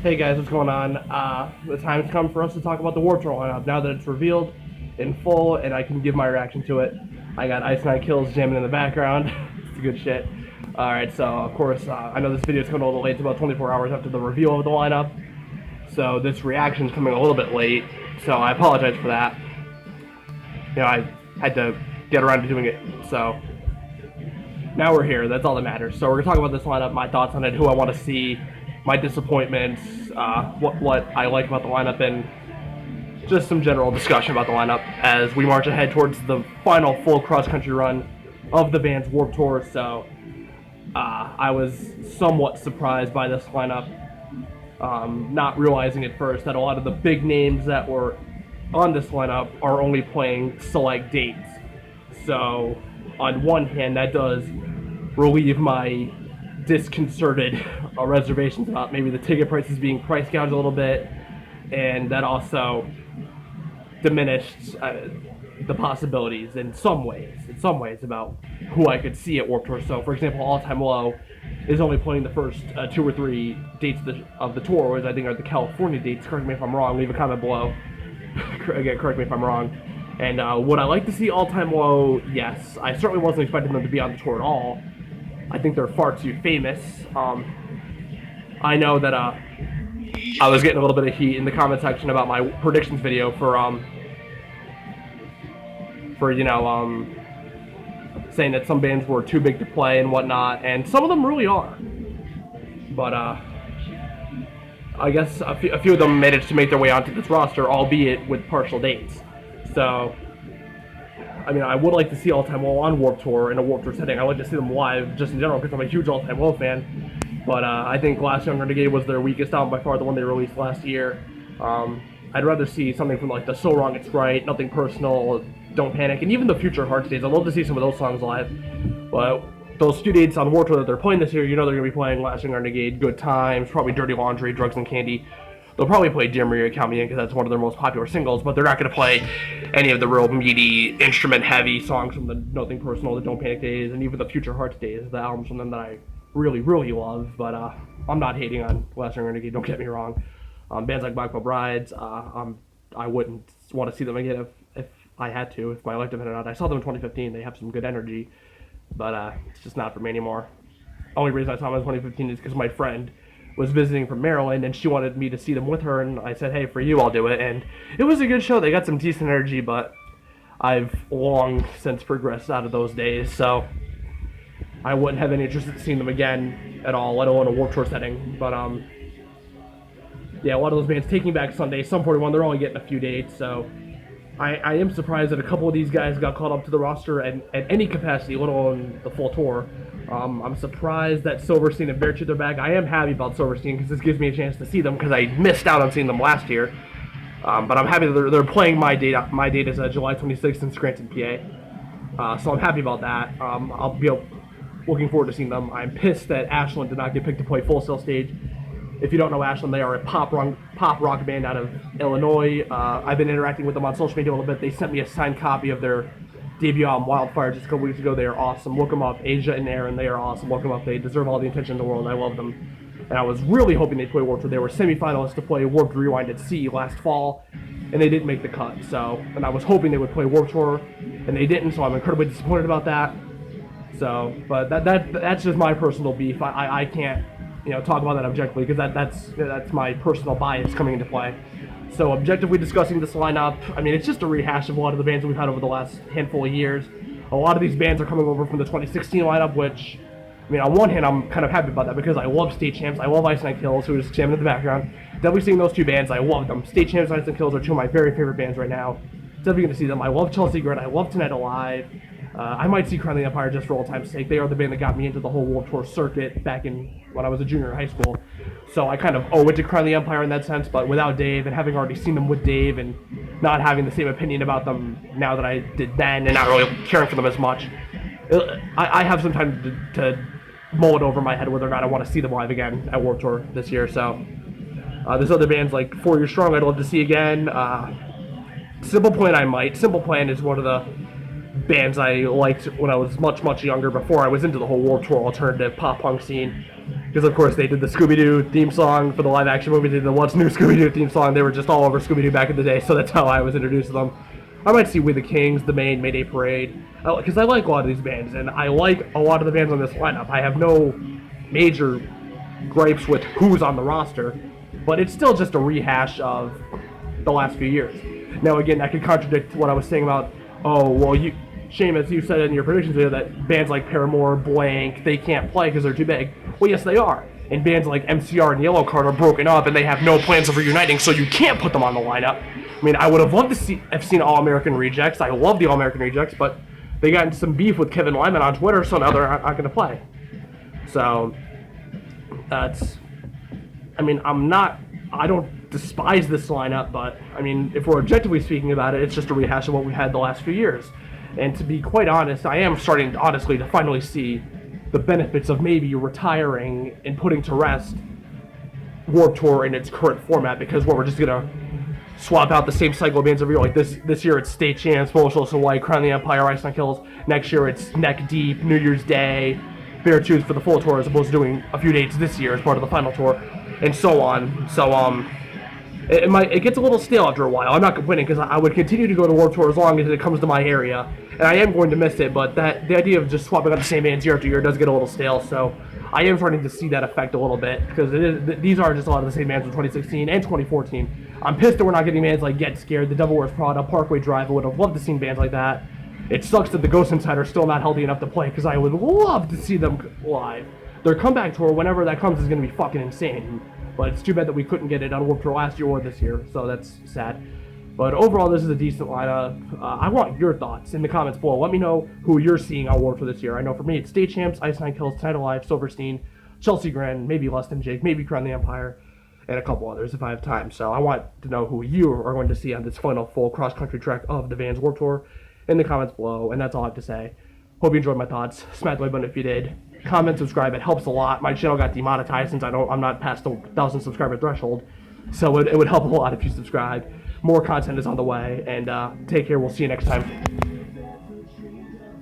Hey guys, what's going on? The time's come for us to talk about the Warped Tour lineup now that it's revealed in full and I can give my reaction to it. I got Ice Nine Kills jamming in the background. It's good shit. Alright, so of course, I know this video is coming a little late. It's about 24 hours after the reveal of the lineup. So this reaction is coming a little bit late, so I apologize for that. You know, I had to get around to doing it, so now we're here. That's all that matters. So we're going to talk about this lineup, my thoughts on it, who I want to see, my disappointments, what I like about the lineup, and just some general discussion about the lineup as we march ahead towards the final full cross-country run of the band's Warped Tour. So I was somewhat surprised by this lineup, not realizing at first that a lot of the big names that were on this lineup are only playing select dates. So on one hand, that does relieve my disconcerted reservations about maybe the ticket prices being price gouged a little bit, and that also diminished the possibilities in some ways about who I could see at Warped Tour. So for example, All Time Low is only playing the first 2 or 3 dates of the tour, which I think are the California dates. Correct me if I'm wrong, leave a comment below. Again, correct me if I'm wrong. And would I like to see All Time Low? Yes. I certainly wasn't expecting them to be on the tour at all. I think they're far too famous. I know that I was getting a little bit of heat in the comment section about my predictions video for saying that some bands were too big to play and whatnot, and some of them really are. But I guess a few of them managed to make their way onto this roster, albeit with partial dates. So, I mean, I would like to see All Time Low on Warped Tour in a Warped Tour setting. I like to see them live, just in general, because I'm a huge All Time Low fan. But I think Last Young Renegade was their weakest album by far, the one they released last year. I'd rather see something from like the So Wrong It's Right, Nothing Personal, Don't Panic, and even the Future Hearts days. I'd love to see some of those songs live. But those 2 dates on Warped Tour that they're playing this year, you know they're going to be playing Last Young Renegade, Good Times, probably Dirty Laundry, Drugs and Candy. They'll probably play Dear Maria Count Me In because that's one of their most popular singles, but they're not going to play any of the real meaty, instrument-heavy songs from the Nothing Personal, the Don't Panic days, and even the Future Hearts days, the albums from them that I really, really love. But I'm not hating on Last Young Renegade, don't get me wrong. Bands like Black Veil Brides, I wouldn't want to see them again if I had to, if my life depended on it. I saw them in 2015. They have some good energy, but it's just not for me anymore. Only reason I saw them in 2015 is because my friend was visiting from Maryland, and she wanted me to see them with her, and I said, hey, for you, I'll do it. And it was a good show. They got some decent energy, but I've long since progressed out of those days, so I wouldn't have any interest in seeing them again at all, let alone a Warped Tour setting. But yeah, a lot of those bands, Taking Back Sunday, Sum 41, they're only getting a few dates, so I am surprised that a couple of these guys got called up to the roster at any capacity, let alone the full tour. I'm surprised that Silverstein and Beartooth are back. I am happy about Silverstein because this gives me a chance to see them because I missed out on seeing them last year. But I'm happy that they're playing my date. My date is July 26th in Scranton, PA. So I'm happy about that. I'll be looking forward to seeing them. I'm pissed that Ashland did not get picked to play Full Sail Stage. If you don't know Ashland, they are a pop rock band out of Illinois. I've been interacting with them on social media a little bit. They sent me a signed copy of their debut album, Wildfire, just a couple weeks ago. They are awesome. Look them up. Asia and Aaron, they are awesome. Look them up. They deserve all the attention in the world. I love them. And I was really hoping they'd play Warped Tour. They were semifinalists to play Warped Rewind at Sea last fall, and they didn't make the cut. And I was hoping they would play Warped Tour, and they didn't, so I'm incredibly disappointed about that. So, but that's just my personal beef. I can't, talk about that objectively because that's my personal bias coming into play. So objectively discussing this lineup, I mean, it's just a rehash of a lot of the bands that we've had over the last handful of years. A lot of these bands are coming over from the 2016 lineup, which, I mean, on one hand, I'm kind of happy about that because I love State Champs. I love Ice Nine Kills, who is jamming in the background. Definitely seeing those 2 bands. I love them. State Champs and Ice Nine Kills are 2 of my very favorite bands right now. Definitely going to see them. I love Chelsea Grin. I love Tonight Alive. I might see Crown the Empire just for old time's sake. They are the band that got me into the whole Warped Tour circuit back when I was a junior in high school. So I kind of owe it to Crown the Empire in that sense, but without Dave and having already seen them with Dave and not having the same opinion about them now that I did then and not really caring for them as much, I have some time to mull it over my head whether or not I want to see them live again at Warped Tour this year. So there's other bands like 4 Year Strong I'd love to see again. Simple Plan I might. Simple Plan is one of the bands I liked when I was much, much younger, before I was into the whole Warped Tour alternative pop punk scene. because of course they did the Scooby-Doo theme song for the live-action movie. They did the What's New Scooby-Doo theme song. They were just all over Scooby-Doo back in the day, so that's how I was introduced to them. I might see We the Kings, The Maine, Mayday Parade, because I like a lot of these bands, and I like a lot of the bands on this lineup. I have no major gripes with who's on the roster, but it's still just a rehash of the last few years. Now, again, that could contradict what I was saying about, oh, well, Seamus, you said in your predictions video that bands like Paramore, Blank, they can't play because they're too big. Well, yes, they are. And bands like MCR and Yellowcard are broken up, and they have no plans of reuniting, so you can't put them on the lineup. I mean, I would have loved to have seen All American Rejects. I love the All American Rejects, but they got into some beef with Kevin Lyman on Twitter, so now they're not going to play. So, that's... I mean, I don't despise this lineup, but, I mean, if we're objectively speaking about it, it's just a rehash of what we had the last few years. And to be quite honest, I am starting, honestly, to finally see the benefits of maybe retiring and putting to rest Warped Tour in its current format, because we're just going to swap out the same cycle of bands every year. Like this year it's State Champs, Bullshit So White, Crown the Empire, Ice on Kills. Next year it's Neck Deep, New Year's Day, Bear Tooth for the full tour, as opposed to doing a few dates this year as part of the final tour, and so on. So it gets a little stale after a while. I'm not complaining, because I would continue to go to Warped Tour as long as it comes to my area, and I am going to miss it. But the idea of just swapping out the same bands year after year does get a little stale. So I am starting to see that effect a little bit, because these are just a lot of the same bands from 2016 and 2014. I'm pissed that we're not getting bands like Get Scared, The Devil Wears Prada, Parkway Drive. I would have loved to see bands like that. It sucks that the Ghost Inside are still not healthy enough to play, because I would love to see them live. Their comeback tour, whenever that comes, is going to be fucking insane. But it's too bad that we couldn't get it on Warped Tour last year or this year, so that's sad. But overall, this is a decent lineup. I want your thoughts in the comments below. Let me know who you're seeing on Warped Tour this year. I know for me, it's State Champs, Ice Nine Kills, Tonight Alive, Silverstein, Chelsea Grin, maybe Less Than Jake, maybe Crown the Empire, and a couple others if I have time. So I want to know who you are going to see on this final full cross-country trek of the Vans Warped Tour in the comments below, and that's all I have to say. Hope you enjoyed my thoughts. Smash the like button if you did. Comment, subscribe, it helps a lot. My channel got demonetized since I'm not past the 1,000 subscriber threshold, so it would help a lot if you subscribe. More content is on the way, and take care. We'll see you next time.